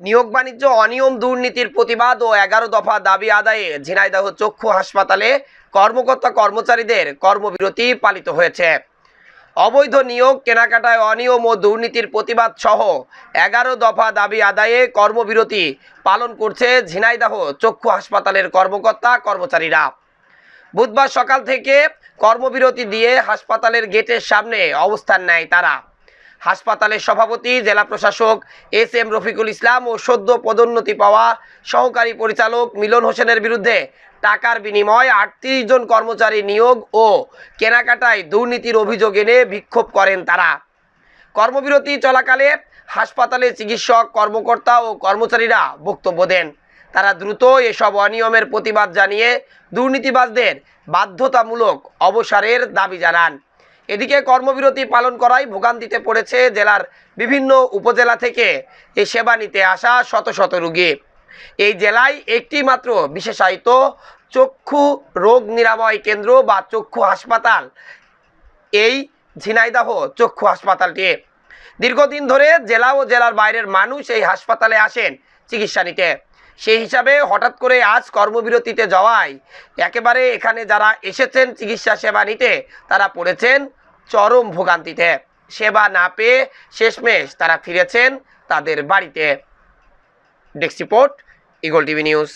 নিয়োগ বাণিজ্য অনিয়ম দুর্নীতির প্রতিবাদ ও 11 দফা দাবি আদায়ে ঝিনাইদহ চক্ষু হাসপাতালে কর্মকর্তা কর্মচারীদের কর্মবিরতি পালিত হয়েছে। অবৈধ নিয়োগ, কেনাকাটায় অনিয়ম ও দুর্নীতির প্রতিবাদ সহ 11 দফা দাবি আদায়ে কর্মবিরতি পালন করছে ঝিনাইদহ চক্ষু হাসপাতালের কর্মকর্তা কর্মচারীরা। বুধবার সকাল থেকে কর্মবিরতি দিয়ে হাসপাতালের গেটের সামনে অবস্থান নেয় তারা। হাসপাতালের সভাপতি জেলা প্রশাসক এস.এম. রফিকুল ইসলাম ও সদ্য পদোন্নতি পাওয়া সহকারী পরিচালক মিলন হোসেনের বিরুদ্ধে টাকার বিনিময়ে 38 জন কর্মচারী নিয়োগ ও কেনাকাটায় দুর্নীতির অভিযোগ এনে বিক্ষোভ করেন তারা। কর্মবিরতি চলাকালে হাসপাতালে চিকিৎসক, কর্মকর্তা ও কর্মচারীরা বক্তব্য দেন। তারা দ্রুত এসব অনিয়মের প্রতিবাদ জানিয়ে দুর্নীতিবাজদের বাধ্যতামূলক অবসরের দাবি জানান। এদিকে কর্মবিরতি পালন করায় ভোগান্তিতে পড়েছে জেলার বিভিন্ন উপজেলা থেকে এই সেবা নিতে আসা শত শত রোগী। এই জেলায় একটি মাত্র বিশেষায়িত চক্ষু রোগ নিরাময় কেন্দ্র বা চক্ষু হাসপাতাল এই ঝিনাইদহ চক্ষু হাসপাতালটি। দীর্ঘদিন ধরে জেলা ও জেলার বাইরের মানুষ এই হাসপাতালে আসেন চিকিৎসা নিতে। সেই হিসাবে হঠাৎ করে আজ কর্মবিরতিতে যাওয়ায় একেবারে এখানে যারা এসেছেন চিকিৎসা সেবা নিতে তারা পড়েছেন চরম ভোগান্তিতে। সেবা না পেয়ে শেষমেশ তারা ফিরেছেন তাদের বাড়িতে। Desk report, eagle TV news.